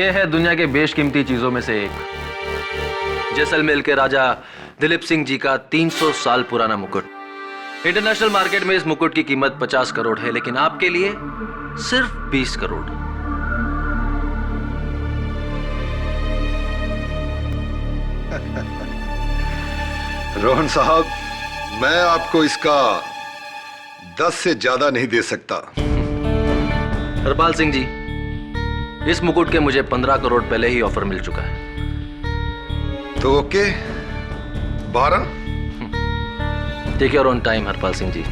ये है दुनिया के बेशकीमती चीजों में से एक, जैसलमेर के राजा दिलीप सिंह जी का 300 साल पुराना मुकुट। इंटरनेशनल मार्केट में इस मुकुट की कीमत 50 करोड़ है, लेकिन आपके लिए सिर्फ 20 करोड़। रोहन साहब, मैं आपको इसका 10 से ज्यादा नहीं दे सकता। हरपाल सिंह जी, इस मुकुट के मुझे 15 करोड़ पहले ही ऑफर मिल चुका है। तो okay, 12? Take your own time Harpal Singh ji.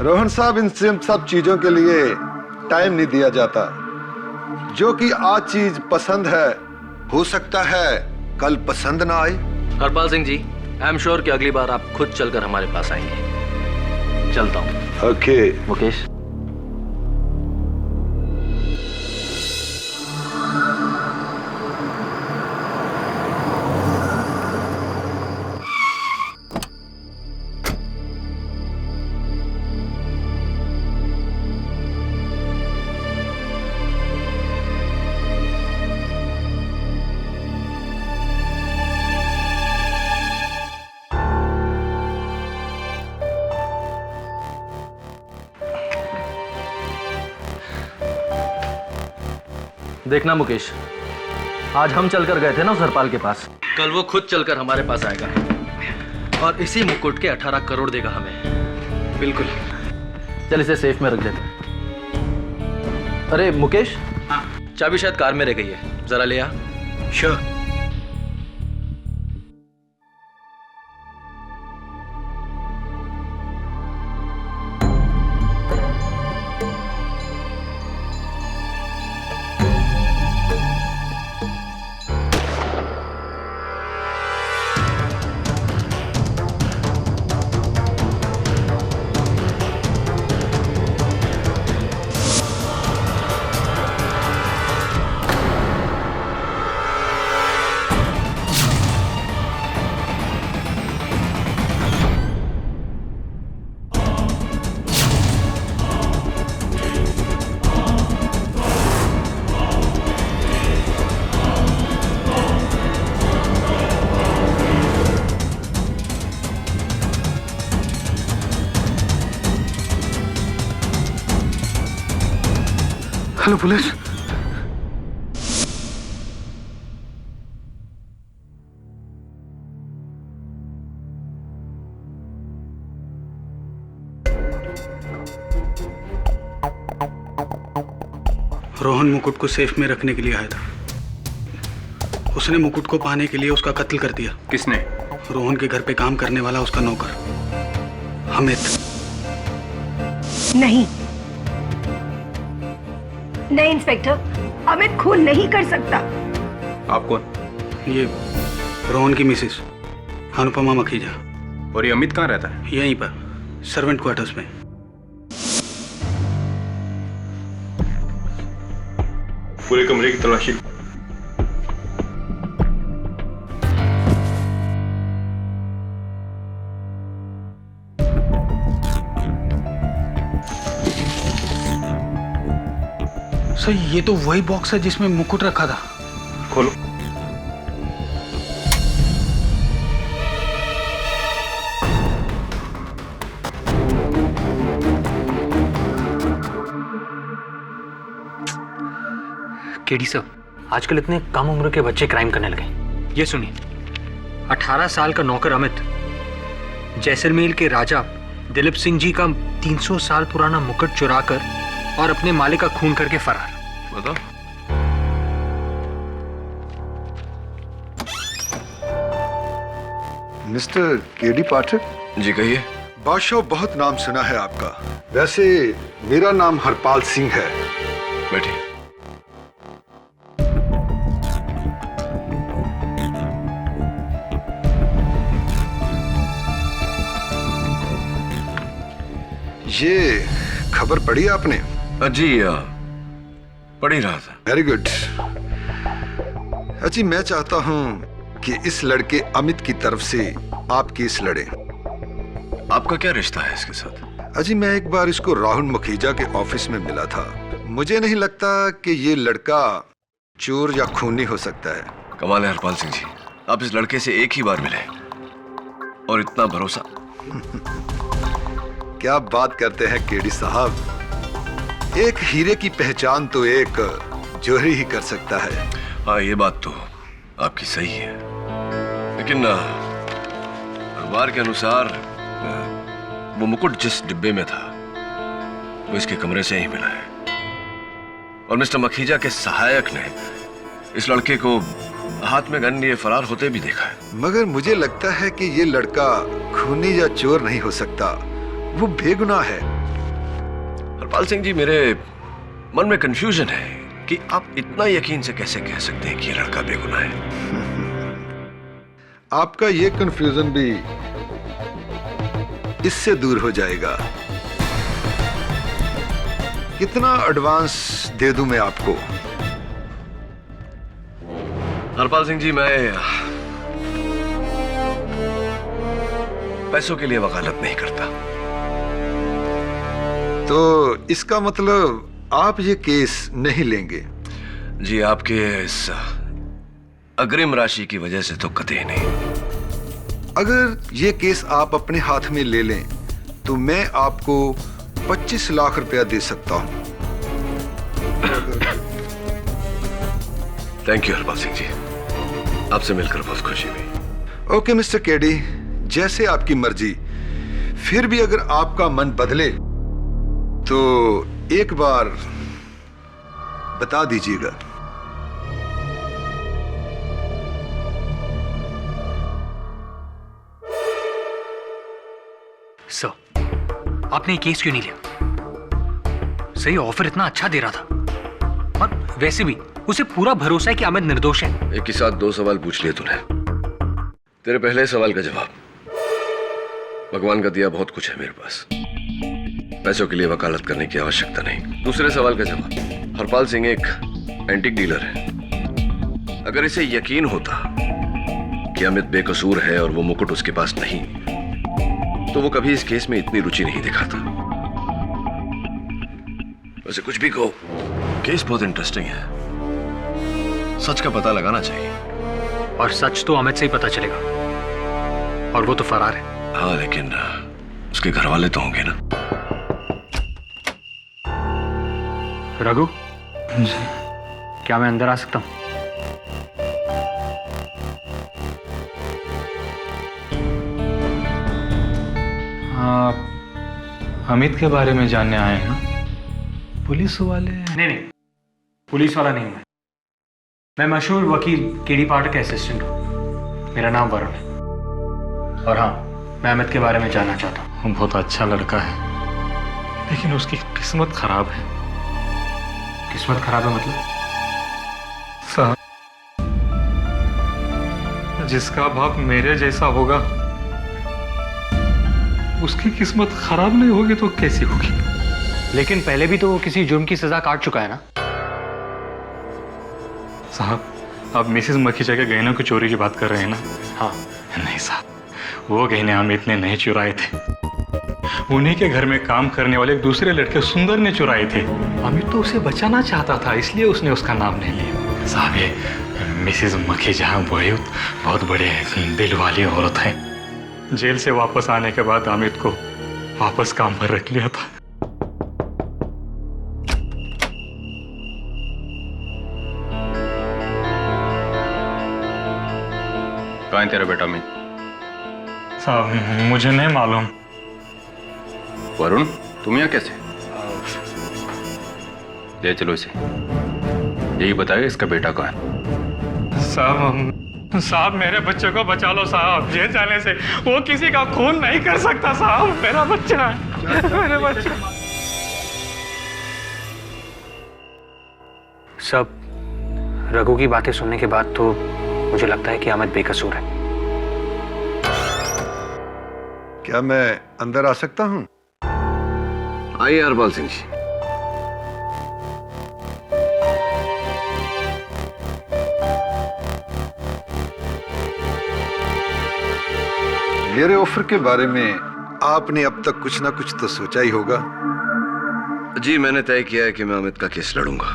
Rohan साहब, इन सब चीजों के लिए टाइम नहीं दिया जाता। जो कि आज चीज पसंद है, हो सकता है कल पसंद ना आए। हरपाल सिंह जी, आई एम श्योर कि अगली बार आप खुद चलकर हमारे पास आएंगे। चलता हूं। ओके मुकेश। देखना मुकेश, आज हम चलकर गए थे ना उस हरपाल के पास, कल वो खुद चलकर हमारे पास आएगा और इसी मुकुट के 18 करोड़ देगा हमें। बिल्कुल। चल इसे सेफ में रख देते हैं। अरे मुकेश, हाँ? चाबी शायद कार में रह गई है, जरा ले आ। श्योर। Hello police. रोहन मुकुट को सेफ में रखने के लिए आया था। उसने मुकुट को पाने के लिए उसका कत्ल कर दिया। किसने? रोहन के घर पे काम करने वाला उसका नौकर अमित। नहीं नहीं इंस्पेक्टर, अमित खून नहीं कर सकता। आप कौन? ये रोहन की मिसेस अनुपमा मखीजा। और ये अमित कहाँ रहता है? यहीं पर सर्वेंट क्वार्टर्स में। पूरे कमरे की तलाशी। सर, ये तो वही बॉक्स है जिसमें मुकुट रखा था। खोलो। केडी साहब, आजकल इतने कम उम्र के बच्चे क्राइम करने लगे। ये सुनिए, 18 साल का नौकर अमित जैसलमेर के राजा दिलीप सिंह जी का 300 साल पुराना मुकुट चुराकर और अपने मालिक का खून करके फरार। बताओ। मिस्टर केडी पाठक जी कहिए। बादशाह, बहुत नाम सुना है आपका। वैसे मेरा नाम हरपाल सिंह है। बैठिए। ये खबर पढ़ी आपने? जी पढ़ ही रहा था। Very good. अजी, मैं चाहता हूं कि इस लड़के अमित की तरफ से आप केस लड़े। आपका क्या रिश्ता है इसके साथ? अजी, मैं एक बार इसको राहुल मुखीजा के ऑफिस में मिला था। मुझे नहीं लगता कि ये लड़का चोर या खूनी हो सकता है। कमाल है हरपाल सिंह जी, आप इस लड़के से एक ही बार मिले और इतना भरोसा। क्या बात करते हैं केडी साहब, एक हीरे की पहचान तो एक जोहरी ही कर सकता है। हाँ, ये बात तो आपकी सही है, लेकिन अखबार के अनुसार वो मुकुट जिस डिब्बे में था वो इसके कमरे से ही मिला है, और मिस्टर मखीजा के सहायक ने इस लड़के को हाथ में गन लिए फरार होते भी देखा है। मगर मुझे लगता है कि ये लड़का खूनी या चोर नहीं हो सकता, वो बेगुनाह है। हरपाल सिंह जी, मेरे मन में कंफ्यूजन है कि आप इतना यकीन से कैसे कह सकते हैं कि ये लड़का बेगुनाह है। आपका ये कंफ्यूजन भी इससे दूर हो जाएगा। कितना एडवांस दे दूं मैं आपको? हरपाल सिंह जी, मैं पैसों के लिए वकालत नहीं करता। तो इसका मतलब आप ये केस नहीं लेंगे? जी, आपके इस अग्रिम राशि की वजह से तो कतई नहीं। अगर ये केस आप अपने हाथ में ले लें तो मैं आपको 25 लाख रुपया दे सकता हूं। थैंक यू हरपाल सिंह जी, आपसे मिलकर बहुत खुशी हुई। ओके मिस्टर केडी, जैसे आपकी मर्जी। फिर भी अगर आपका मन बदले तो एक बार बता दीजिएगा। सर, आपने ये केस क्यों नहीं लिया? सही ऑफर इतना अच्छा दे रहा था, और वैसे भी उसे पूरा भरोसा है कि अमित निर्दोष है। एक ही साथ दो सवाल पूछ लिए तूने। तेरे पहले सवाल का जवाब, भगवान का दिया बहुत कुछ है मेरे पास, पैसों के लिए वकालत करने की आवश्यकता नहीं। दूसरे सवाल का जवाब, हरपाल सिंह एक एंटीक डीलर है। अगर इसे यकीन होता कि अमित बेकसूर है और वो मुकुट उसके पास नहीं, तो वो कभी इस केस में इतनी रुचि नहीं दिखाता। वैसे कुछ भी कहो, केस बहुत इंटरेस्टिंग है, सच का पता लगाना चाहिए। और सच तो अमित से ही पता चलेगा, और वो तो फरार है। हाँ, लेकिन उसके घर वाले तो होंगे ना। रघु, क्या मैं अंदर आ सकता हूं? आप अमित के बारे में जानने आए हैं ना? पुलिस वाले? नहीं, पुलिस वाला नहीं हूं मैं मशहूर वकील केडी पाठक का असिस्टेंट हूं। मेरा नाम वरुण है, और हाँ, मैं अमित के बारे में जानना चाहता हूं। वो बहुत अच्छा लड़का है, लेकिन उसकी किस्मत खराब है। किस्मत खराब है मतलब? साहब, जिसका बाप मेरे जैसा होगा उसकी किस्मत खराब नहीं होगी तो कैसी होगी? लेकिन पहले भी तो वो किसी जुर्म की सजा काट चुका है ना? साहब, आप मिसेस मखीजा के गहनों की चोरी की बात कर रहे हैं ना? हाँ। नहीं साहब, वो गहने अमित ने नहीं चुराए थे। उन्हीं के घर में काम करने वाले एक दूसरे लड़के सुंदर ने चुराए थे। अमित तो उसे बचाना चाहता था, इसलिए उसने उसका नाम नहीं लिया। साहब, ये मिसेस मखीजा बहुत बड़े दिल वाली औरत है। जेल से वापस आने के बाद अमित को वापस काम पर रख लिया था। कहाँ है तेरा बेटा अमित? साहब, मुझे नहीं मालूम। वरुण, तुम यहाँ कैसे? ले चलो इसे, यही बताएगा इसका बेटा कहाँ है। साहब, मेरे बच्चे को बचा लो साहब। जेल जाने से वो किसी का खून नहीं कर सकता साहब। मेरा बच्चा है, मेरे बच्चा। सब रघु की बातें सुनने के बाद तो मुझे लगता है कि अमित बेकसूर है। क्या मैं अंदर आ सकता हूं? आइए हरपाल सिंह जी। मेरे ऑफर के बारे में आपने अब तक कुछ ना कुछ तो सोचा ही होगा। जी मैंने तय किया है कि मैं अमित का केस लड़ूंगा।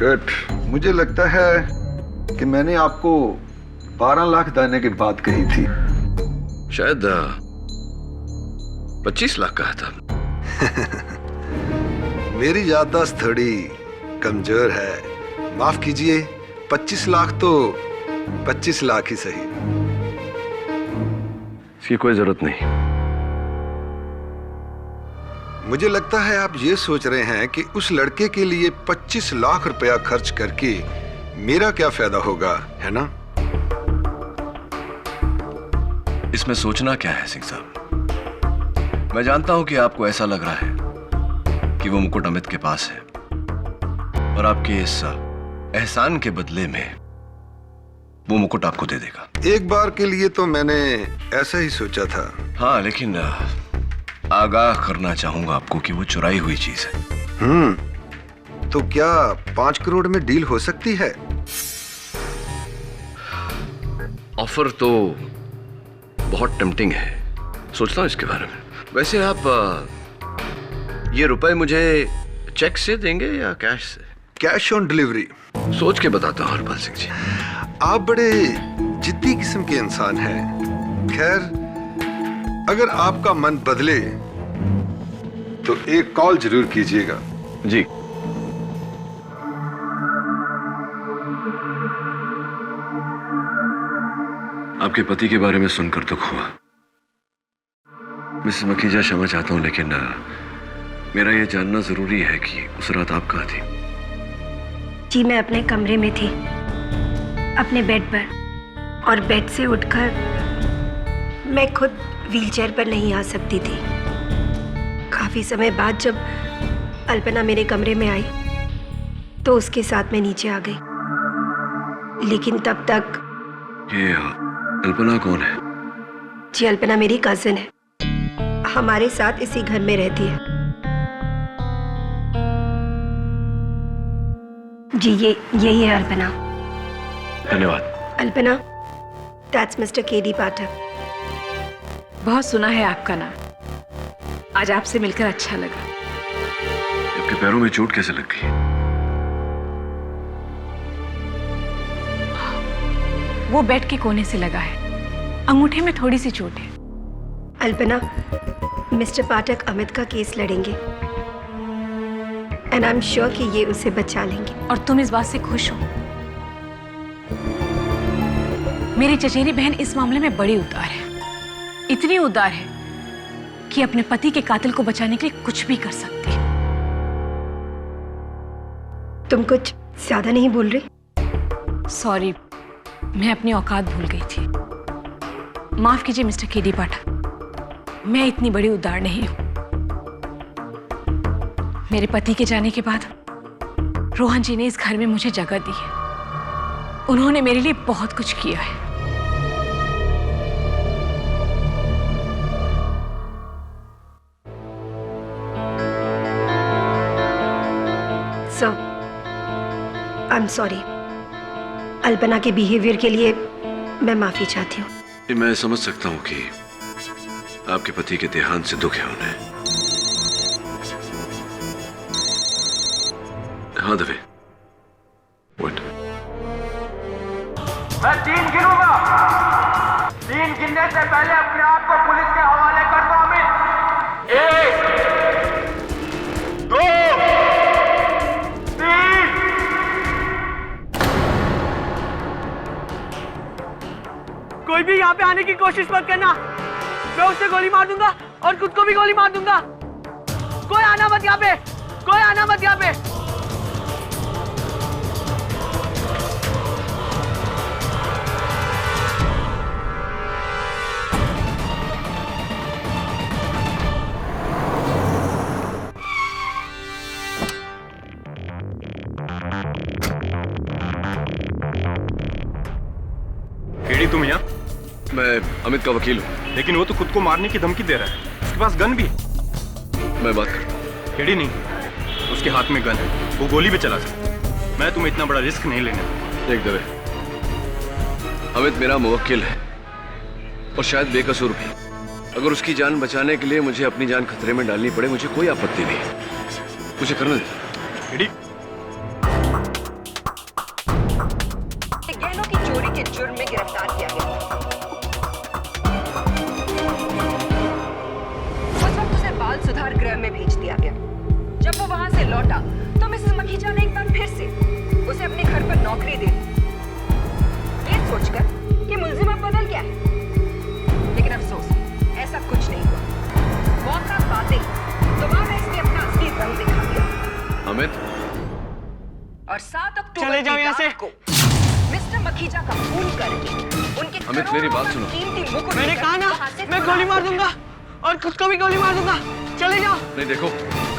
गुड। मुझे लगता है कि मैंने आपको 12 लाख देने की बात कही थी। शायद 25 लाख कहा था। मेरी याददाश्त थोड़ी कमजोर है, माफ कीजिए। 25 लाख तो 25 लाख ही सही। इसकी कोई जरूरत नहीं। मुझे लगता है आप ये सोच रहे हैं कि उस लड़के के लिए 25 लाख रुपया खर्च करके मेरा क्या फायदा होगा, है ना? इसमें सोचना क्या है सिंह साहब? मैं जानता हूं कि आपको ऐसा लग रहा है कि वो मुकुट अमित के पास है और आपके इस एहसान के बदले में वो मुकुट आपको दे देगा। एक बार के लिए तो मैंने ऐसा ही सोचा था। हाँ, लेकिन आगाह करना चाहूंगा आपको कि वो चुराई हुई चीज है। तो क्या 5 करोड़ में डील हो सकती है? ऑफर तो बहुत टेम्पटिंग है, सोचता हूं इसके बारे में। वैसे आप ये रुपए मुझे चेक से देंगे या कैश से? Cash on delivery. सोच के बताता हूं हरपाल सिंह जी। आप बड़े जिद्दी किस्म के इंसान हैं। खैर, अगर आपका मन बदले तो एक कॉल जरूर कीजिएगा। जी। आपके पति के बारे में सुनकर दुख हुआ। मिसेस मखीजा, क्षमा चाहता हूं, लेकिन मेरा यह जानना जरूरी है कि उस रात आप कहाँ थी? जी मैं अपने कमरे में थी, अपने बेड पर, और बेड से उठकर मैं खुद व्हीलचेयर पर नहीं आ सकती थी। काफी समय बाद जब अल्पना मेरे कमरे में आई तो उसके साथ मैं नीचे आ गई, लेकिन तब तक। ये अल्पना कौन है? जी अल्पना मेरी कजिन है, हमारे साथ इसी घर में रहती है। जी यही है अल्पना। धन्यवाद। अल्पना, दैट्स मिस्टर केडी पाठक। बहुत सुना है आपका नाम, आज आपसे मिलकर अच्छा लगा। आपके पैरों में चोट कैसे लग गई? वो बेड के कोने से लगा है, अंगूठे में थोड़ी सी चोट है। अल्पना, मिस्टर पाठक अमित का केस लड़ेंगे एंड आई एम श्योर कि ये उसे बचा लेंगे। और तुम इस बात से खुश हो? मेरी चचेरी बहन इस मामले में बड़ी उदार है, इतनी उदार है कि अपने पति के कातिल को बचाने के लिए कुछ भी कर सकती है। तुम कुछ ज्यादा नहीं बोल रही? सॉरी, मैं अपनी औकात भूल गई थी। माफ कीजिए मिस्टर केडी पाठक, मैं इतनी बड़ी उदार नहीं हूं। मेरे पति के जाने के बाद रोहन जी ने इस घर में मुझे जगह दी है। उन्होंने मेरे लिए बहुत कुछ किया है। सो आई एम सॉरी। अल्पना के बिहेवियर के लिए मैं माफी चाहती हूँ। मैं समझ सकता हूँ कि आपके पति के देहांत से दुख है उन्हें। हाँ दवे, What? मैं 3 गिनूंगा। 3 गिनने से पहले अपने आप को पुलिस के हवाले कर दो अमित। 1, 2, 3। कोई भी यहाँ पे आने की कोशिश मत करना, मैं उसे गोली मार दूंगा और खुद को भी गोली मार दूंगा। कोई आना मत यहाँ पे, कोई आना मत यहाँ पे। केडी, तुम यहाँ? मैं अमित का वकील हूँ। लेकिन वो तो खुद को मारने की धमकी दे रहा है, उसके पास गन भी है। मैं बात करता हूँ। केडी नहीं, उसके हाथ में गन है, वो गोली पे चला सकता है। मैं तुम्हें इतना बड़ा रिस्क नहीं लेने दूंगा। देख दवे, अमित मेरा मुवक्किल है और शायद बेकसूर भी, अगर उसकी जान बचाने के लिए मुझे अपनी जान खतरे में डालनी पड़े, मुझे कोई आपत्ति नहीं है। मुझे करने दे। केडी, गहनों की चोरी के जुर्म में गिरफ्तार किया गया। उस वक्त उसे बाल सुधार गृह में भेज दिया गया। जब वो वहां से लौटा तो मिसेस मखीजा ने एक बार फिर से उसे अपने घर पर नौकरी दे दी, ये सोचकर कि मुलजिम अब बदल गया है। लेकिन अफसोस, ऐसा कुछ नहीं हुआ। मौका पाते दोबारा इसने अपना असली रंग दिखा दिया। अमित, और 7 अक्टूबर चले जाओ की यहाँ से। रात को मिस्टर मखीजा का खून करके उनके अमित, मेरी बात सुनो। कीमती मुकुट मैंने लेकर कहा ना, वहाँ से मैं फरार गोली हो मार गया। दूंगा और खुद को भी गोली मार दूंगा। चले जाओ। नहीं देखो,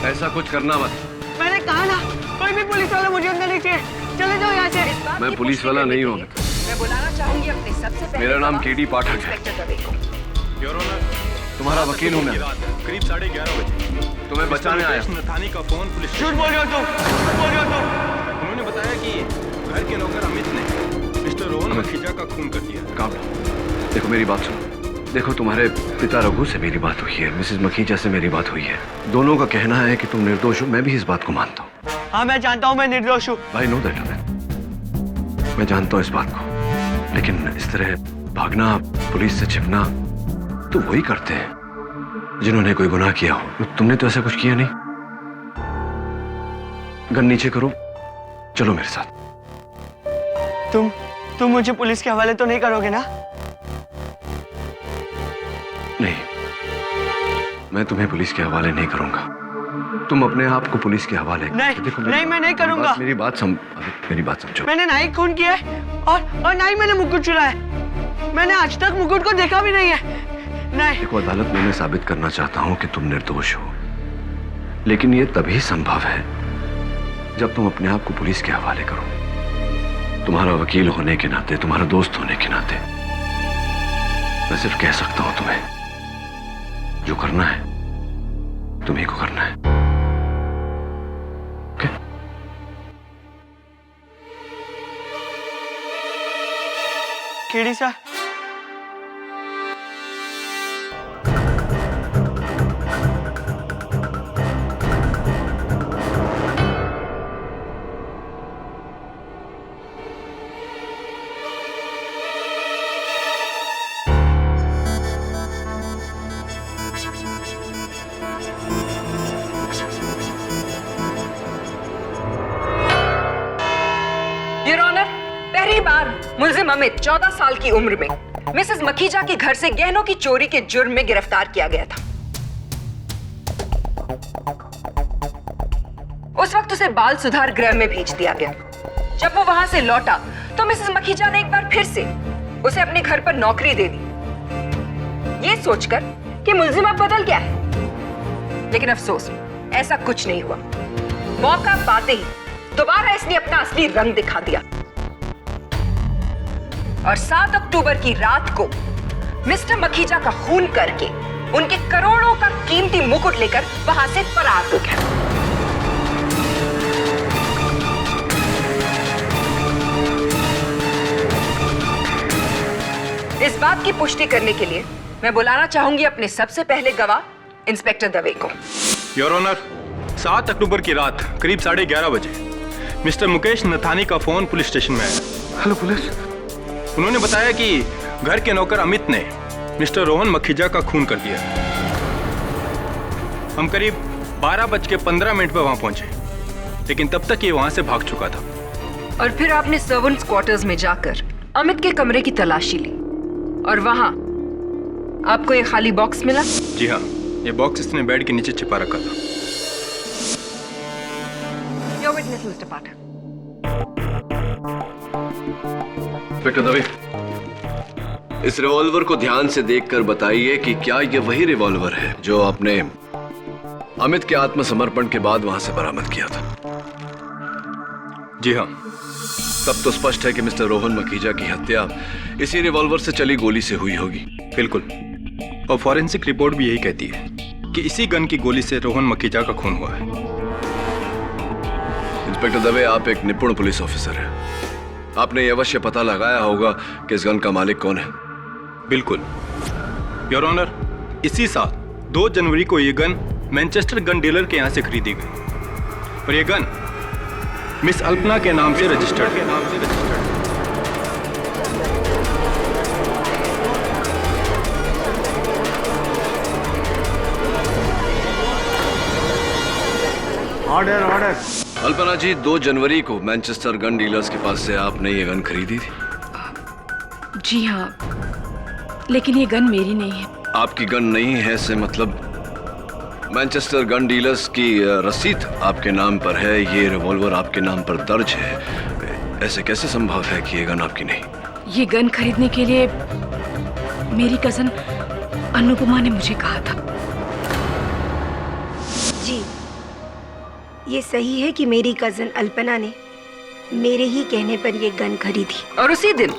ऐसा कुछ करना मत। मैंने कहा ना, कोई भी पुलिस वाला मुझे अंदर नहीं चाहिए। चले जाओ यहाँ से। इस बात मैं की पुलिस पुष्टि वाला करने नहीं के हूँ। लिए मैं बुलाना चाहूंगी अपने सबसे पहले मेरा नाम गवाह, केडी पाठक है। इंस्पेक्टर दवे को। योर ऑनर, तुम्हारा वकील हूँ मैं। करीब 11:30 बजे तुम्हें बचाने आया। नथानी का फोन पुलिस झूठ बोल रहे हो तुम, झूठ बोल रहे हो तुम। उन्होंने बताया कि घर के नौकर अमित ने मिस्टर रोहन मखीजा का खून कर दिया। काम लो। देखो मेरी बात सुनो। देखो, तुम्हारे पिता रघु से मेरी बात हुई है, मिसेस मखीजा से मेरी बात हुई है। दोनों का कहना है कि तुम निर्दोष हो। मैं भी इस बात को मानता हूँ। हाँ, मैं जानता हूँ मैं निर्दोष हूँ। भाई नो दैट अमित, मैं जानता हूँ इस बात को, लेकिन इस तरह भागना, पुलिस से छिपना तो वही करते हैं जिन्होंने कोई गुनाह किया हो। तुमने तो ऐसा कुछ किया नहीं। गन नीचे करो, चलो मेरे साथ। तुम मुझे पुलिस के हवाले तो नहीं करोगे ना? नहीं, मैं तुम्हें पुलिस के हवाले नहीं करूंगा। तुम अपने आप को पुलिस के हवाले नहीं, देखो, नहीं, मैं नहीं करूंगा। मेरी बात समझो। मैंने ना ही खून किया है और ना ही मैंने मुकुट चुराया है। मैंने आज तक मुकुट को देखा भी नहीं है। नहीं। देखो, अदालत में मैं साबित करना चाहता हूं कि तुम निर्दोष हो, लेकिन यह तभी संभव है जब तुम अपने आप को पुलिस के हवाले करो। तुम्हारा वकील होने के नाते, तुम्हारा दोस्त होने के नाते मैं सिर्फ कह सकता हूं तुम्हें, जो करना है तुम्ही को करना है। Okay? KD sir, your honour, पहली बार मुलजिम अमित 14 साल की उम्र में मिसेस मखीजा के घर से गहनों की चोरी के जुर्म में गिरफ्तार किया गया था। उस वक्त उसे बाल सुधार गृह में भेज दिया गया। जब वो वहां से लौटा तो मिसेस मखीजा ने एक बार फिर से उसे अपने घर पर नौकरी दे दी, ये सोचकर कि मुलजिम अब बदल गया है। लेकिन अफसोस, ऐसा कुछ नहीं हुआ। मौका पाते ही दोबारा इसने अपना असली रंग दिखा दिया और 7 अक्टूबर की रात को मिस्टर मखीजा का खून करके उनके करोड़ों का कीमती मुकुट लेकर वहां से फरार हो गया। इस बात की पुष्टि करने के लिए मैं बुलाना चाहूंगी अपने सबसे पहले गवाह, इंस्पेक्टर दवे को। योर ऑनर, 7 अक्टूबर की रात करीब 11:30 बजे मिस्टर मुकेश नथानी का फोन पुलिस स्टेशन में आया। Hello police. उन्होंने बताया कि घर के नौकर अमित ने मिस्टर रोहन मखीजा का खून कर दिया। हम करीब 12:15 पर वहां पहुंचे, लेकिन तब तक ये वहां से भाग चुका था। और फिर आपने सर्वेंट्स क्वार्टर्स में जाकर अमित के कमरे की तलाशी ली और वहां आपको ये खाली बॉक्स मिला? जी हाँ, ये बॉक्स इसने बेड के नीचे छिपा रखा था। Your witness, Mr. Pathak. Inspector Dave, इस रिवॉल्वर को ध्यान से देखकर बताइए कि क्या यह वही रिवॉल्वर है जो आपने अमित के आत्मसमर्पण के बाद वहां से बरामद किया था? जी हाँ। तब तो स्पष्ट है कि मिस्टर रोहन मखीजा की हत्या इसी रिवॉल्वर से चली गोली से हुई होगी। बिल्कुल, और फॉरेंसिक रिपोर्ट भी यही कहती है कि इसी गन की गोली से रोहन मखीजा का खून हुआ है। इंस्पेक्टर दवे, आप एक निपुण पुलिस ऑफिसर हैं। आपने यह अवश्य पता लगाया होगा कि इस गन का मालिक कौन है। बिल्कुल योर ऑनर, इसी साल 2 जनवरी को ये गन मैनचेस्टर गन डीलर के यहाँ से खरीदी गई और ये गन मिस अल्पना के नाम से registered. Order order. Alpana ji, 2 जनवरी को मैनचेस्टर गन डीलर्स के पास से आपने ये गन खरीदी थी? जी हाँ, लेकिन ये गन मेरी नहीं है। आपकी गन नहीं है से मतलब मैनचेस्टर गन डीलर्स की रसीद आपके नाम पर है, ये रिवॉल्वर आपके नाम पर दर्ज है। ऐसे कैसे संभव है कि ये गन आपकी नहीं? ये गन खरीदने के लिए मेरी कजन अनुपमा ने मुझे कहा था। जी, ये सही है कि मेरी कजन अल्पना ने मेरे ही कहने पर ये गन खरीदी। और उसी दिन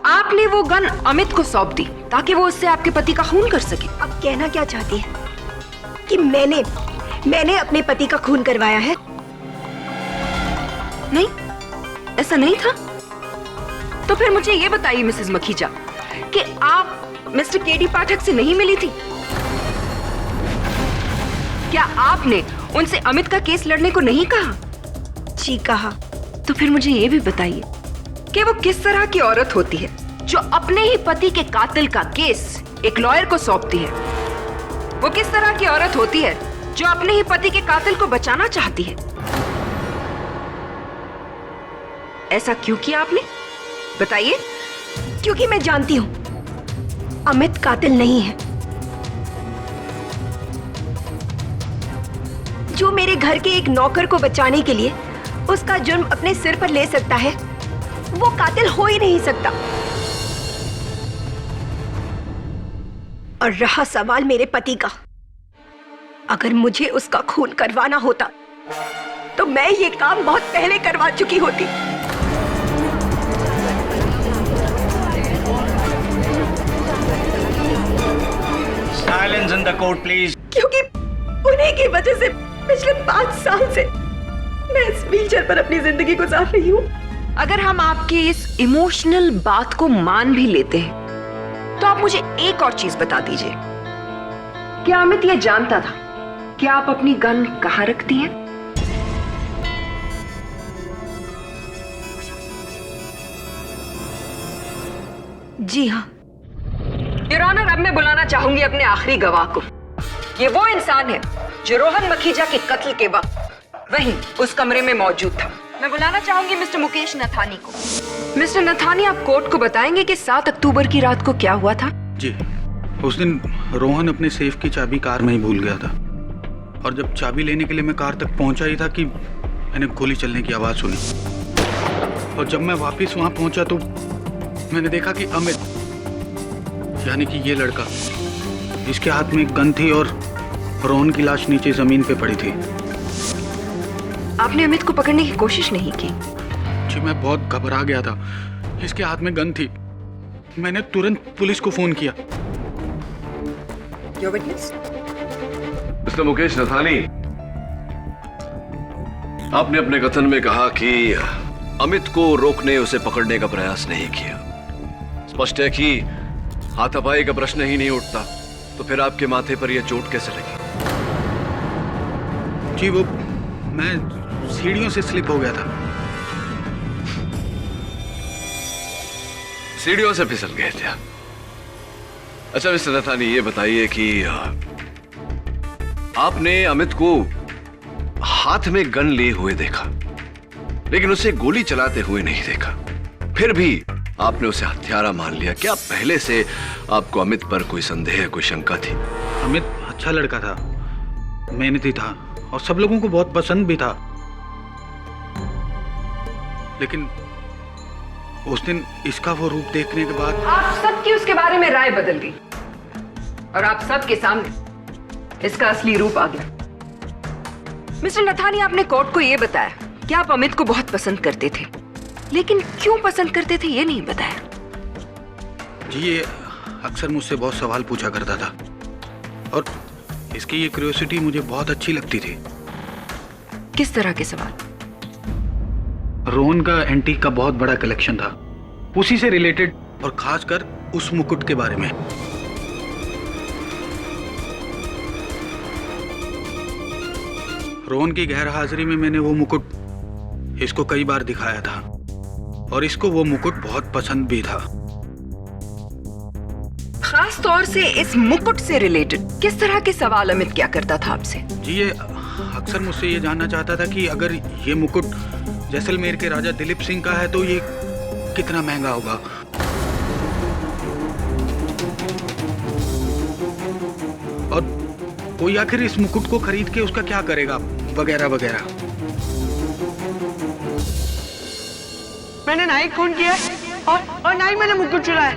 आपने वो गन अमित को सौंप दी ताकि वो उससे आपके पति का खून कर सके। अब कहना क्या चाहती है कि मैंने अपने पति का खून करवाया है? नहीं, ऐसा नहीं था। तो फिर मुझे ये बताइए मिसेस मखीजा कि आप मिस्टर केडी पाठक से नहीं मिली थी? क्या आपने उनसे अमित का केस लड़ने को नहीं कहा? जी कहा। तो फिर मुझे ये भी बताइए कि वो किस तरह की औरत होती है जो अपने ही पति के कातिल का केस एक लॉयर को सौंपती है? वो किस तरह की औरत होती है जो अपने ही पति के कातिल को बचाना चाहती है? ऐसा क्यों किया आपने? बताइए। क्योंकि मैं जानती हूं अमित कातिल नहीं है। जो मेरे घर के एक नौकर को बचाने के लिए उसका जुर्म अपने सिर पर ले सकता है, वो कातिल हो ही नहीं सकता। और रहा सवाल मेरे पति का, अगर मुझे उसका खून करवाना होता तो मैं ये काम बहुत पहले करवा चुकी होती। Silence in the court please. क्योंकि उन्हीं की वजह से पिछले 5 साल से मैं इस व्हीलचेयर पर अपनी जिंदगी गुजार रही हूँ। अगर हम आपकी इस इमोशनल बात को मान भी लेते हैं तो आप मुझे एक और चीज बता दीजिए, क्या अमित ये जानता था कि आप अपनी गन कहाँ रखती हैं? जी हाँ। योर ऑनर, अब मैं बुलाना चाहूंगी अपने आखिरी गवाह को। ये वो इंसान है जो रोहन मखीजा के कत्ल के वक्त वहीं उस कमरे में मौजूद था। मैं बुलाना चाहूंगी मिस्टर मुकेश नथानी को। मिस्टर नथानी, आप कोर्ट को बताएंगे कि 7 अक्टूबर की रात को क्या हुआ था? जी, उस दिन रोहन अपने सेफ की चाबी कार में ही भूल गया था और जब चाबी लेने के लिए मैं कार तक पहुंचा ही था कि मैंने गोली चलने की आवाज सुनी। और जब मैं वापस वहां पहुंचा तो मैंने देखा कि अमित, यानी कि ये लड़का, इसके हाथ में एक गन थी और रोहन की लाश नीचे जमीन पे पड़ी थी। आपने अमित को पकड़ने की कोशिश नहीं की? जी, मैं बहुत घबरा गया था। इसके हाथ में गन थी। मैंने तुरंत पुलिस को फोन किया। Your witness? Mister Mukesh Nathani, आपने अपने कथन में कहा कि अमित को रोकने, उसे पकड़ने का प्रयास नहीं किया। स्पष्ट है कि हाथापाई का प्रश्न ही नहीं उठता, तो फिर आपके माथे पर यह चोट कैसे लगी? जी, वो मैं सीढ़ियों से स्लिप हो गया था। सीढ़ियों से फिसल गए थे? अच्छा मिस्टर नथानी, ये बताइए कि आपने अमित को हाथ में गन लिए हुए देखा, लेकिन उसे गोली चलाते हुए नहीं देखा। फिर भी आपने उसे हत्यारा मान लिया। क्या पहले से आपको अमित पर कोई संदेह, कोई शंका थी? अमित अच्छा लड़का था, मेहनती था और सब लोगों को बहुत पसंद भी था। लेकिन उस दिन इसका वो रूप देखने के बाद आप सबकी उसके बारे में राय बदल गई और आप सबके सामने इसका असली रूप आ गया। मिस्टर नथानी, आपने कोर्ट को यह बताया कि आप अमित को बहुत पसंद करते थे, लेकिन क्यों पसंद करते थे ये नहीं बताया। जी, ये अक्सर मुझसे बहुत सवाल पूछा करता था और इसकी ये क्यूरियोसिटी मुझे बहुत अच्छी लगती थी। किस तरह के सवाल? रोहन का एंटीक का बहुत बड़ा कलेक्शन था, उसी से रिलेटेड, और खासकर उस मुकुट के बारे में। रोहन की गैर हाजिरी में मैंने वो मुकुट इसको कई बार दिखाया था और इसको वो मुकुट बहुत पसंद भी था। खास तौर से इस मुकुट से रिलेटेड किस तरह के सवाल अमित क्या करता था आपसे? जी, ये अक्सर मुझसे ये जानना चाहता था कि अगर ये मुकुट जैसलमेर के राजा दिलीप सिंह का है तो ये कितना महंगा होगा। और कोई आखिर इस मुकुट को खरीद के उसका क्या करेगा, वगैरह वगैरह। मैंने ना ही खून किया और ना ही मैंने मुकुट चुराया।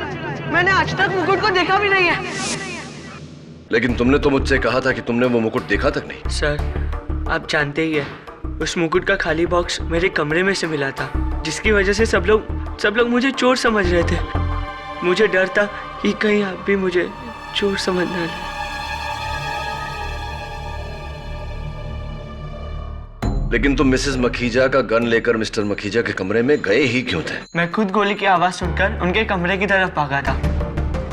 मैंने आज तक मुकुट को देखा भी नहीं है। लेकिन तुमने तो मुझसे कहा था कि तुमने वो मुकुट देखा तक नहीं। सर, आप जानते ही हैं, उस मुकुट का खाली बॉक्स मेरे कमरे में से मिला था, जिसकी वजह से सब लोग मुझे चोर समझ रहे थे। मुझे डर था कि कहीं आप भी मुझे चोर समझ ना लें। लेकिन तुम मिसेस मखीजा का गन लेकर मिस्टर मखीजा के कमरे में गए ही क्यों थे? मैं खुद गोली की आवाज सुनकर उनके कमरे की तरफ भागा था।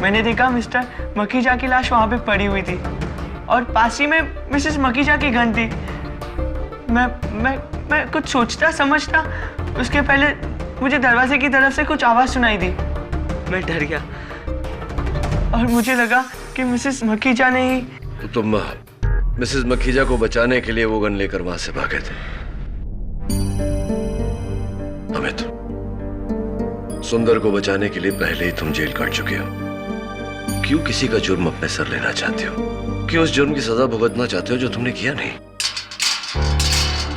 मैंने देखा मिस्टर मखीजा की लाश वहां पे पड़ी हुई थी और पास ही में मिसेस मखीजा की गन थी। मैं कुछ सोचता समझता उसके पहले मुझे दरवाजे की तरफ से कुछ आवाज सुनाई दी। मैं डर गया और मुझे लगा कि मिसेस मखीजा ने ही। तो तुम मिसेस मखीजा को बचाने के लिए वो गन लेकर वहां से भागे थे। अमित, सुंदर को बचाने के लिए पहले ही तुम जेल काट चुके हो। क्यों किसी का जुर्म अपने सर लेना चाहते हो? क्यों उस जुर्म की सजा भुगतना चाहते हो जो तुमने किया नहीं?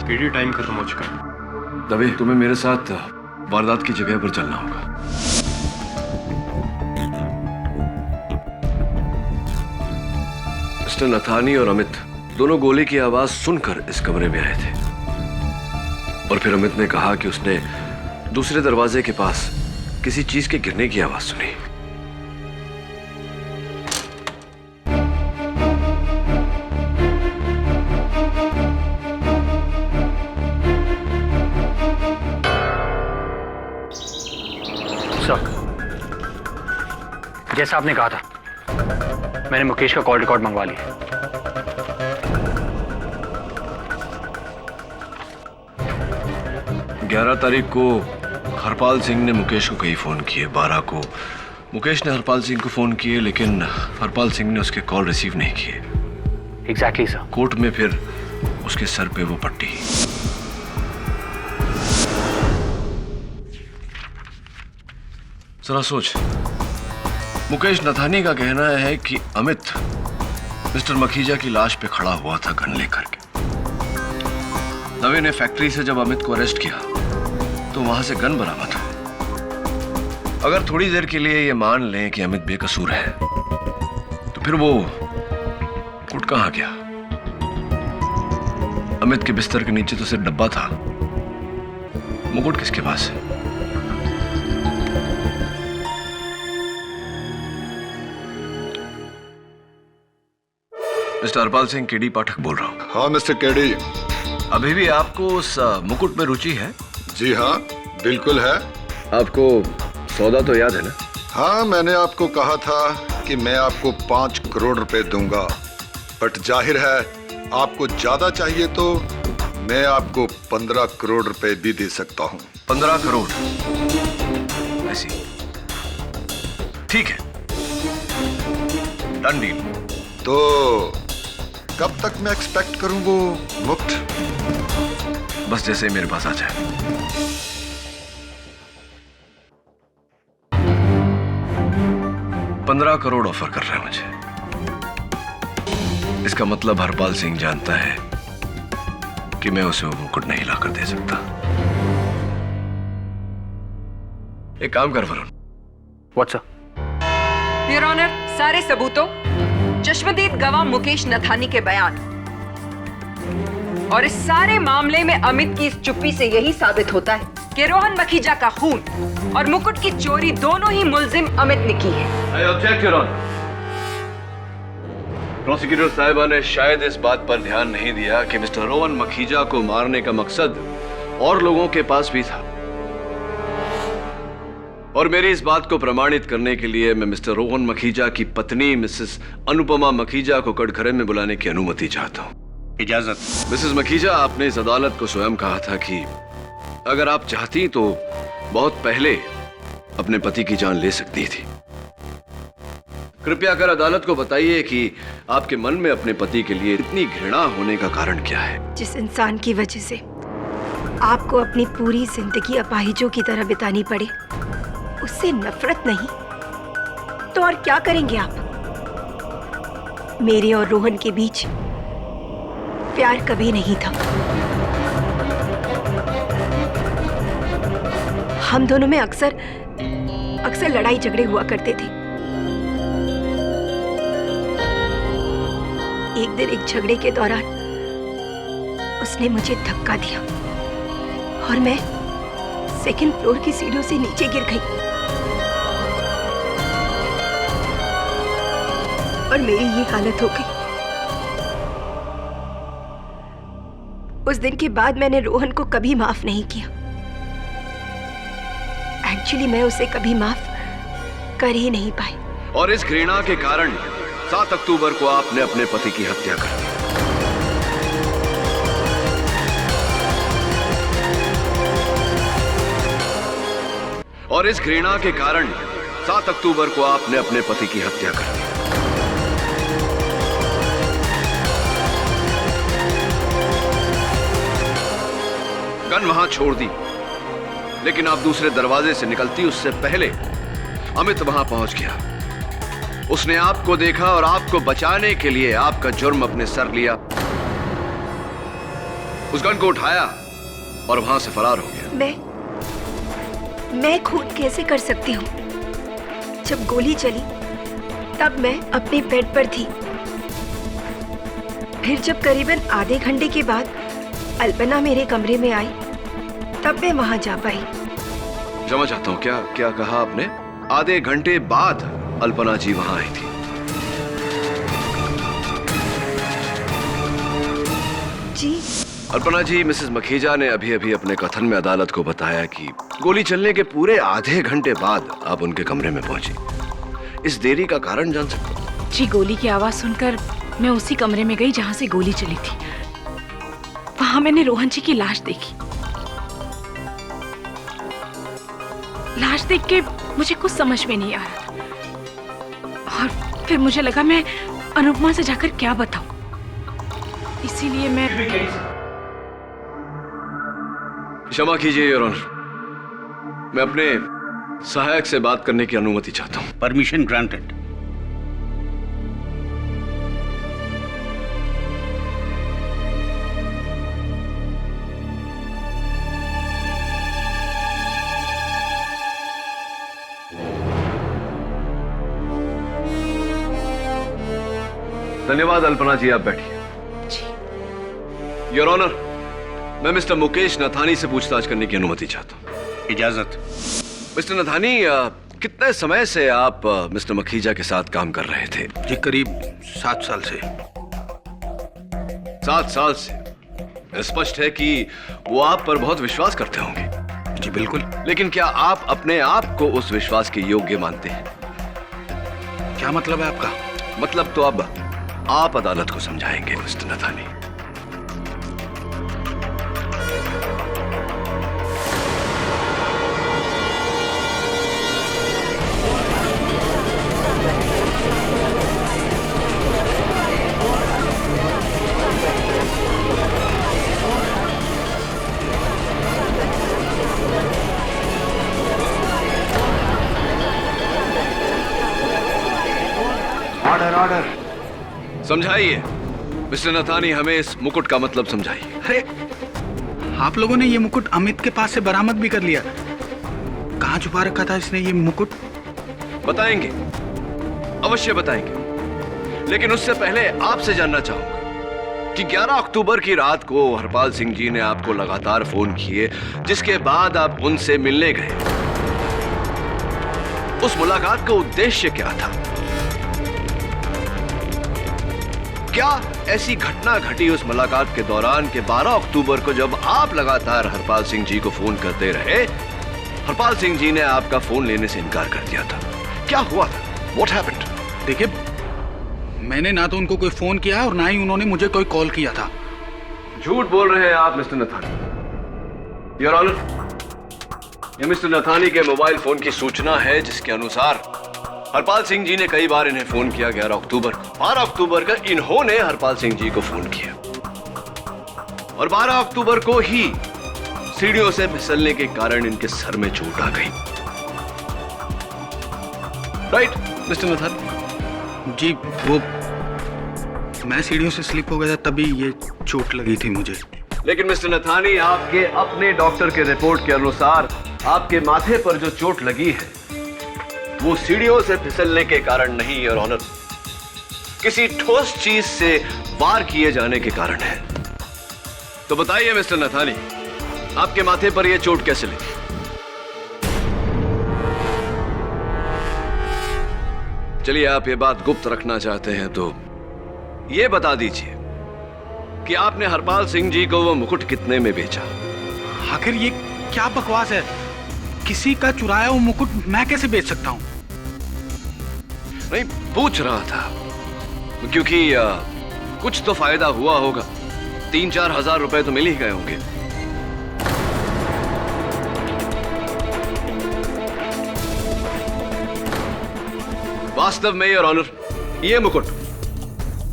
पीडी टाइम खत्म हो चुका है। दबे, तुम्हें मेरे साथ वारदात की जगह पर चलना होगा। मिस्टर नथानी और अमित दोनों गोली की आवाज सुनकर इस कमरे में आए थे और फिर अमित ने कहा कि उसने दूसरे दरवाजे के पास किसी चीज के गिरने की आवाज सुनी। जैसा आपने कहा था, मैंने मुकेश का कॉल रिकॉर्ड मंगवा लिया। 11 तारीख को हरपाल सिंह ने मुकेश को कई फोन किए। 12 को मुकेश ने हरपाल सिंह को फोन किए, लेकिन हरपाल सिंह ने उसके कॉल रिसीव नहीं किए। Exactly sir. कोर्ट में फिर उसके सर पे वो पट्टी। जरा सोच, मुकेश नथानी का कहना है कि अमित मिस्टर मखीजा की लाश पे खड़ा हुआ था गन लेकर के। दवे ने फैक्ट्री से जब अमित को अरेस्ट किया तो वहां से गन बरामद हुआ। अगर थोड़ी देर के लिए ये मान लें कि अमित बेकसूर है तो फिर वो मुकुट कहां गया? अमित के बिस्तर के नीचे तो सिर्फ डब्बा था। मुकुट किसके पास है? मिस्टर हरपाल सिंह, केडी पाठक बोल रहा हूँ। हाँ मिस्टर केडी। अभी भी आपको उस मुकुट में रुचि है? जी हाँ, बिल्कुल है। आपको सौदा तो याद है ना? हाँ, मैंने आपको कहा था कि मैं आपको 5 करोड़ रुपए दूंगा, बट जाहिर है आपको ज्यादा चाहिए तो मैं आपको 15 करोड़ रुपए भी दे सकता हूँ। 15 करोड़? ऐसी ठीक है, डन डील। तो कब तक मैं एक्सपेक्ट करूं वो मुफ्त? बस जैसे ही मेरे पास आ जाए। $15 करोड़ ऑफर कर रहा है मुझे। इसका मतलब हरपाल सिंह जानता है कि मैं उसे वो मुकुट नहीं लाकर दे सकता। एक काम कर Varun. What's up? Your honour, सारे सबूतों, चश्मदीद गवाह मुकेश नथानी के बयान और इस सारे मामले में अमित की इस चुप्पी से यही साबित होता है कि रोहन मखीजा का खून और मुकुट की चोरी दोनों ही मुल्जिम अमित ने की है। I object, Your Honor। Prosecutor साहिबा ने शायद इस बात पर ध्यान नहीं दिया कि मिस्टर रोहन मखीजा को मारने का मकसद और लोगों के पास भी था, और मेरी इस बात को प्रमाणित करने के लिए मैं मिस्टर रोहन मखीजा की पत्नी मिसेस अनुपमा मखीजा को कटघरे में बुलाने की अनुमति चाहता हूं। इजाजत। मिसेस मखीजा, आपने इस अदालत को स्वयं कहा था कि अगर आप चाहती तो बहुत पहले अपने पति की जान ले सकती थी। कृपया कर अदालत को बताइए कि आपके मन में अपने पति के लिए इतनी घृणा होने का कारण क्या है? जिस इंसान की वजह से आपको अपनी पूरी जिंदगी अपाहिजों की तरह बितानी पड़े, उससे नफरत नहीं तो और क्या करेंगे आप? मेरे और रोहन के बीच प्यार कभी नहीं था। हम दोनों में अक्सर लड़ाई झगड़े हुआ करते थे। एक दिन एक झगड़े के दौरान उसने मुझे धक्का दिया और मैं सेकंड फ्लोर की सीढ़ियों से नीचे गिर गई और मेरी ये हालत हो गई। उस दिन के बाद मैंने रोहन को कभी माफ नहीं किया। एक्चुअली मैं उसे कभी माफ कर ही नहीं पाई। और इस घृणा के कारण 7 अक्टूबर को आपने अपने पति की हत्या कर दी। और इस घृणा के कारण 7 अक्टूबर को आपने अपने पति की हत्या कर दी। गन वहां छोड़ दी, लेकिन आप दूसरे दरवाजे से निकलती उससे पहले अमित वहां पहुंच गया। उसने आपको देखा और आपको बचाने के लिए आपका जुर्म अपने सर लिया, उस गन को उठाया और वहां से फरार हो गया। मैं खून कैसे कर सकती हूँ? जब गोली चली तब मैं अपने बेड पर थी। फिर जब करीबन आधे घंटे के बाद अल्पना मेरे कमरे में आई तब मैं वहां जा पाई। क्षमा चाहता हूं, क्या कहा आपने? आधे घंटे बाद अल्पना जी वहां आई थी? जी। अल्पना जी, मिसेस मखीजा ने अभी अभी अपने कथन में अदालत को बताया कि गोली चलने के पूरे आधे घंटे बाद आप उनके कमरे में पहुंची। इस देरी का कारण जान सकते हैं? जी, गोली की आवाज सुनकर मैं उसी कमरे में गई जहां से गोली चली थी। वहां मैंने रोहन जी की लाश देखी। लाश देख के मुझे कुछ समझ में नहीं आ रहा और फिर मुझे लगा मैं अनुपमा से जाकर क्या बताऊं। इसीलिए मैं क्षमा कीजिए योर ऑनर, मैं अपने सहायक से बात करने की अनुमति चाहता हूं। Permission granted. धन्यवाद अल्पना जी, आप बैठिए। योर ऑनर, मैं मिस्टर मुकेश नथानी से पूछताछ करने की अनुमति चाहता हूं। इजाजत। मिस्टर नथानी, कितने समय से आप मिस्टर मखीजा के साथ काम कर रहे थे? जी, करीब 7 साल से। 7 साल से? स्पष्ट है कि वो आप पर बहुत विश्वास करते होंगे। जी बिल्कुल। लेकिन क्या आप अपने आप को उस विश्वास के योग्य मानते हैं? क्या मतलब है आपका? मतलब तो अब आप अदालत को समझाएंगे मिस्टर नथानी। Order order. समझाइए मिस्टर नथानी, हमें इस मुकुट का मतलब समझाइए। अरे, आप लोगों ने ये मुकुट अमित के पास से बरामद भी कर लिया। कहाँ छुपा रखा था इसने ये मुकुट? बताएंगे, अवश्य बताएंगे, लेकिन उससे पहले आपसे जानना चाहूंगा कि 11 अक्टूबर की रात को हरपाल सिंह जी ने आपको लगातार फोन किए, जिसके बाद आप उनसे मिलने गए। उस मुलाकात का उद्देश्य क्या था? क्या ऐसी घटना घटी उस मुलाकात के दौरान कि 12 अक्टूबर को जब आप लगातार हरपाल सिंह जी को फोन करते रहे, हरपाल सिंह जी ने आपका फोन लेने से इनकार कर दिया था? क्या हुआ था? What happened? देखिए, मैंने ना तो उनको कोई फोन किया और ना ही उन्होंने मुझे कोई कॉल किया था। झूठ बोल रहे हैं आप मिस्टर नथानी। योर ऑनर, ये मिस्टर नथानी के मोबाइल फोन की सूचना है जिसके अनुसार हरपाल सिंह जी ने कई बार इन्हें फोन किया। 11 अक्टूबर, 12 अक्टूबर का इन्होंने हरपाल सिंह जी को फोन किया और 12 अक्टूबर को ही सीढ़ियों से फिसलने के कारण इनके सर में चोट आ गई। Right mister Nathani? जी, वो मैं सीढ़ियों से स्लिप हो गया था, तभी ये चोट लगी थी मुझे। लेकिन मिस्टर नथानी, आपके अपने डॉक्टर के रिपोर्ट के अनुसार आपके माथे पर जो चोट लगी है वो सीढ़ियों से फिसलने के कारण नहीं, योर ऑनर, किसी ठोस चीज से वार किए जाने के कारण है। तो बताइए मिस्टर नथानी, आपके माथे पर यह चोट कैसे लगी? चलिए, आप ये बात गुप्त रखना चाहते हैं तो ये बता दीजिए कि आपने हरपाल सिंह जी को वो मुकुट कितने में बेचा? आखिर ये क्या बकवास है? किसी का चुराया हुआ मुकुट मैं कैसे बेच सकता हूं? नहीं, पूछ रहा था क्योंकि कुछ तो फायदा हुआ होगा। 3-4 हजार रुपए तो मिल ही गए होंगे। वास्तव में योर ऑनर, ये मुकुट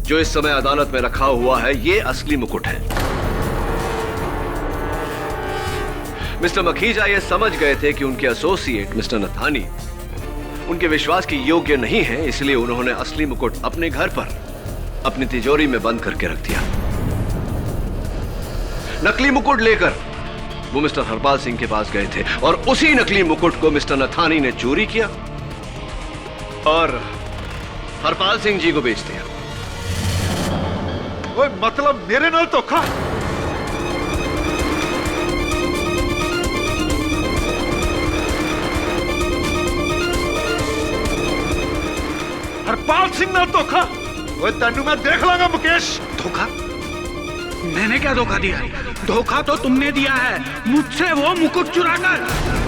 जो इस समय अदालत में रखा हुआ है, ये असली मुकुट है। मिस्टर मखीजा ये समझ गए थे कि उनके एसोसिएट मिस्टर नथानी उनके विश्वास के योग्य नहीं है, इसलिए उन्होंने असली मुकुट अपने घर पर अपनी तिजोरी में बंद करके रख दिया। नकली मुकुट लेकर वो मिस्टर हरपाल सिंह के पास गए थे और उसी नकली मुकुट को मिस्टर नथानी ने चोरी किया और हरपाल सिंह जी को बेच दिया। ओए, मतलब मेरे नाल धोखा? हरपाल सिंह नाल धोखा? ओए, तेनू मैं देख लांगा मुकेश। धोखा? मैंने क्या धोखा दिया? धोखा तो तुमने दिया है, मुझसे वो मुकुट चुराकर।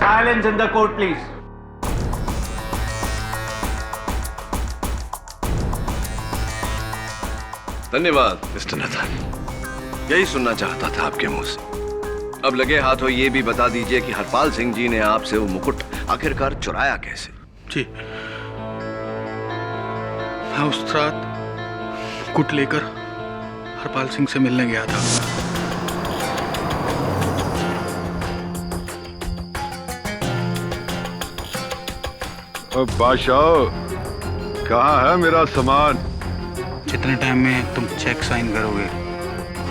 Silence in the court, please. धन्यवाद मिस्टर नथानी, यही सुनना चाहता था आपके मुंह से। अब लगे हाथों ये भी बता दीजिए कि हरपाल सिंह जी ने आपसे वो मुकुट आखिरकार चुराया कैसे? जी, मैं उस रात मुकुट लेकर हरपाल सिंह से मिलने गया था। बादशाह, कहाँ है मेरा सामान? जितने टाइम में तुम चेक साइन करोगे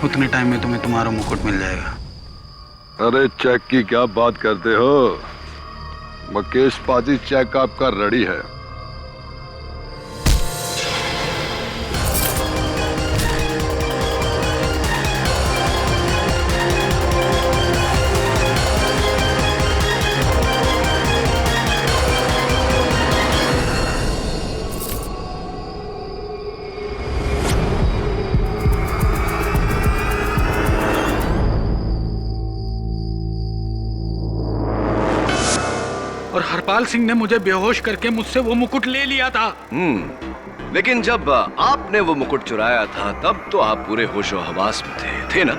उतने टाइम में तुम्हें तुम्हारा मुकुट मिल जाएगा। अरे, चेक की क्या बात करते हो? मुकेश पाजी चेक आपका रेडी है। और हरपाल सिंह ने मुझे बेहोश करके मुझसे वो मुकुट ले लिया था। लेकिन जब आपने वो मुकुट चुराया था तब तो आप पूरे होशो हवास में थे ना?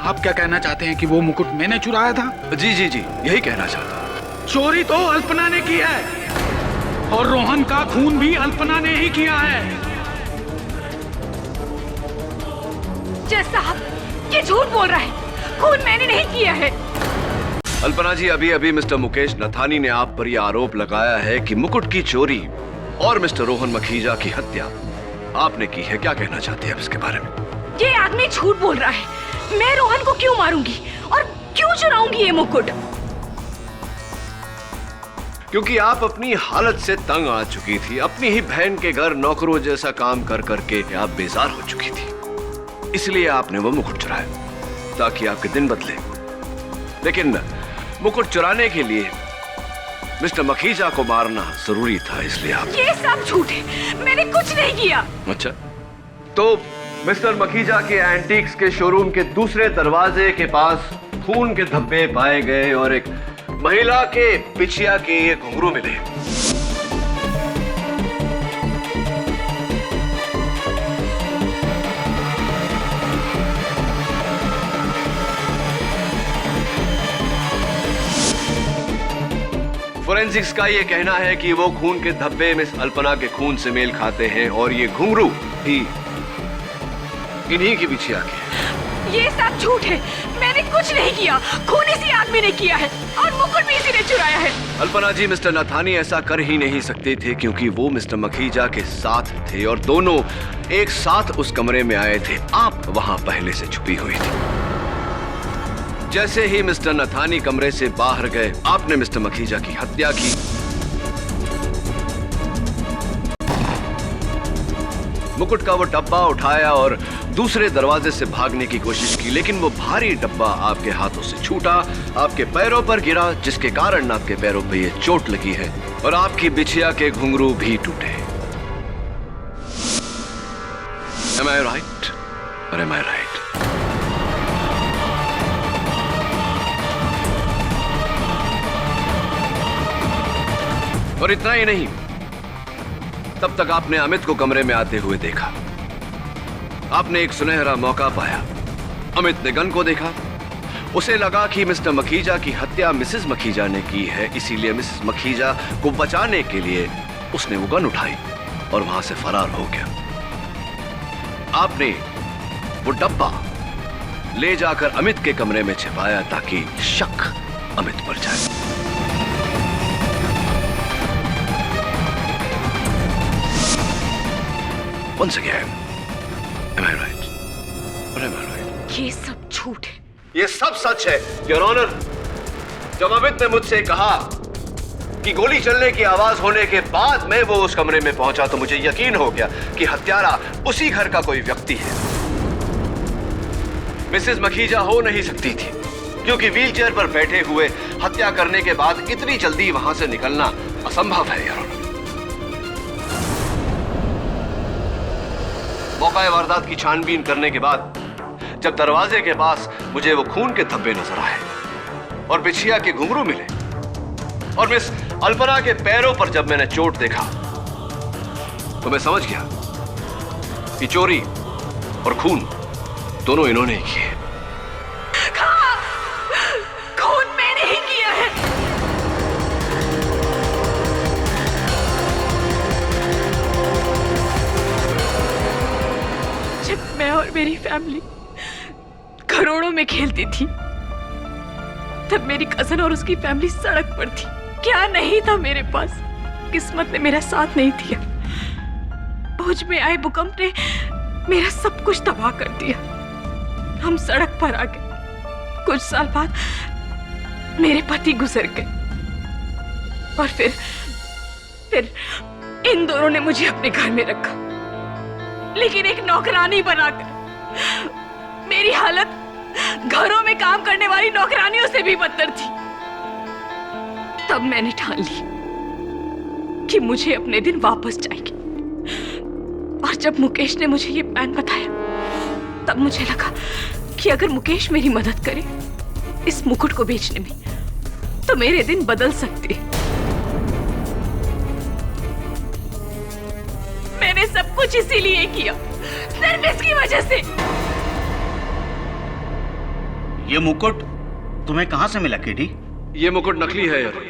आप क्या कहना चाहते हैं कि वो मुकुट मैंने चुराया था? जी जी जी, यही कहना चाहता हूं। चोरी तो अल्पना ने की है और रोहन का खून भी अल्पना ने ही किया है। जज साहब, ये झूठ बोल रहा है। खून मैंने नहीं किया है। अल्पना जी, अभी अभी मिस्टर मुकेश नथानी ने आप पर यह आरोप लगाया है कि मुकुट की चोरी और मिस्टर रोहन मखीजा की हत्या आपने की है। क्या कहना चाहते हैं आप इसके बारे में? ये आदमी झूठ बोल रहा है। मैं रोहन को क्यों मारूंगी और क्यों चुराऊंगी ये मुकुट? क्योंकि आप अपनी हालत से तंग आ चुकी थी। अपनी ही बहन के घर नौकरों जैसा काम कर करके आप बेजार हो चुकी थी, इसलिए आपने वो मुकुट चुराया ताकि आपके दिन बदले। लेकिन मुकुट चुराने के लिए मिस्टर मखीजा को मारना जरूरी था, इसलिए आप। ये सब झूठ है, मैंने कुछ नहीं किया। अच्छा, तो मिस्टर मखीजा के एंटीक्स के शोरूम के दूसरे दरवाजे के पास खून के धब्बे पाए गए और एक महिला के बिछिया के ये घुंघरू मिले। फोरेंसिक्स का ये कहना है कि वो खून के धब्बे मिस अल्पना के खून से मेल खाते हैं और ये घुंघरू भी इन्हीं की बिछिया के। ये सब झूठ है, मैंने कुछ नहीं किया। खून इसी आदमी ने किया है और मुकुट भी इसी ने चुराया है। अल्पना जी, मिस्टर नथानी ऐसा कर ही नहीं सकते थे क्योंकि वो मिस्टर मखीजा के साथ थे और दोनों एक साथ उस कमरे में आए थे। आप वहां पहले से छुपी हुई थी। जैसे ही मिस्टर नथानी कमरे से बाहर गए, आपने मिस्टर मखीजा की हत्या की। मुकुट का वो डब्बा उठाया और दूसरे दरवाजे से भागने की कोशिश की, लेकिन वो भारी डब्बा आपके हाथों से छूटा, आपके पैरों पर गिरा, जिसके कारण आपके पैरों पे ये चोट लगी है और आपकी बिछिया के घुंघरू भी टूटे। Am I right? Or am I right? और इतना ही नहीं, तब तक आपने अमित को कमरे में आते हुए देखा। आपने एक सुनहरा मौका पाया। अमित ने गन को देखा। उसे लगा कि मिस्टर मखीजा की हत्या मिसेस मखीजा ने की है, इसीलिए मिसेस मखीजा को बचाने के लिए उसने वो गन उठाई और वहां से फरार हो गया। आपने वो डब्बा ले जाकर अमित के कमरे में छिपाया ताकि शक अमित पर जाए। Once again, am I right? Or am I right? ये सब झूठ है। ये सब सच है, योर ऑनर। जब अमित ने मुझसे कहा कि गोली चलने की आवाज होने के बाद मैं वो उस कमरे में पहुंचा तो मुझे यकीन हो गया कि हत्यारा उसी घर का कोई व्यक्ति है। मिसेस मखीजा हो नहीं सकती थी क्योंकि व्हीलचेयर पर बैठे हुए हत्या करने के बाद इतनी जल्दी वहां से निकलना असंभव है, योर ऑनर। मौका वारदात की छानबीन करने के बाद जब दरवाजे के पास मुझे वो खून के धब्बे नजर आए और बिछिया के घुंघरू मिले और मिस अल्पना के पैरों पर जब मैंने चोट देखा तो मैं समझ गया कि चोरी और खून दोनों इन्होंने ही किए। खून मैंने ही किया है। जब मैं और मेरी फैमिली करोड़ों में खेलती थी तब मेरी कजन और उसकी फैमिली सड़क पर थी। क्या नहीं था मेरे पास, किस्मत ने मेरा साथ नहीं दिया। भुज में आए भूकंप ने मेरा सब कुछ तबाह कर दिया। हम सड़क पर आ गए। कुछ साल बाद मेरे पति गुजर गए और फिर इन दोनों ने मुझे अपने घर में रखा, लेकिन एक नौकरानी बनाकर। मेरी हालत घरों में काम करने वाली नौकरानियों से भी बदतर थी। तब मैंने ठान ली कि मुझे अपने दिन वापस चाहिए। और जब मुकेश ने मुझे ये प्लान बताया तब मुझे लगा कि अगर मुकेश मेरी मदद करे इस मुकुट को बेचने में तो मेरे दिन बदल सकते हैं। मैंने सब कुछ इसीलिए किया, सिर्फ इसकी वजह से। ये मुकुट तुम्हें कहां से मिला केडी? ये मुकुट नकली है यार।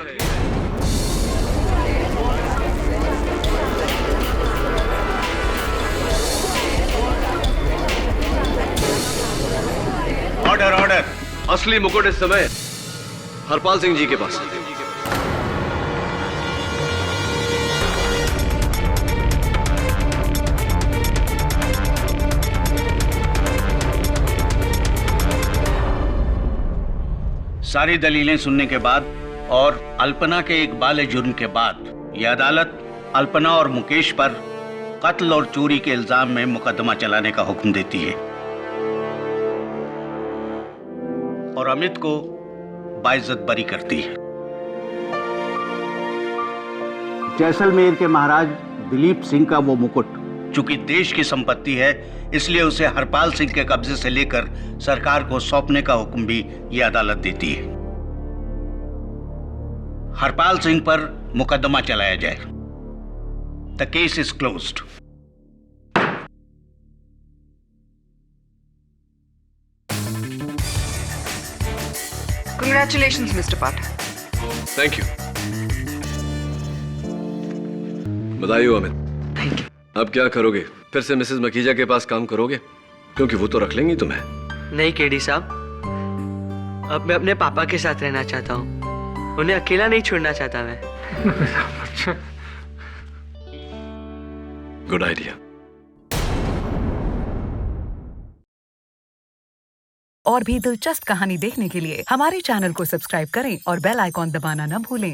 Order order. असली मुकुट इस समय हरपाल सिंह जी के पास है। सारी दलीलें सुनने के बाद और अल्पना के एक बाले जुर्म के बाद यह अदालत अल्पना और मुकेश पर कत्ल और चोरी के इल्जाम में मुकदमा चलाने का हुक्म देती है और अमित को बाइज्जत बरी करती है। जैसलमेर के महाराज दिलीप सिंह का वो मुकुट चूंकि देश की संपत्ति है, इसलिए उसे हरपाल सिंह के कब्जे से लेकर सरकार को सौंपने का हुक्म भी ये अदालत देती है। हरपाल सिंह पर मुकदमा चलाया जाए। The case is closed. Congratulations, Mr. Pathak. Thank you. बधाई हो अमित। Thank you. अब क्या करोगे? फिर से मिसेस मखीजा के पास काम करोगे? क्योंकि वो तो रख लेंगी तुम्हें। नहीं केडी साहब, अब मैं अपने पापा के साथ रहना चाहता हूँ। उन्हें अकेला नहीं छोड़ना चाहता मैं। Good idea. और भी दिलचस्प कहानी देखने के लिए हमारे चैनल को सब्सक्राइब करें और बेल आइकॉन दबाना न भूलें।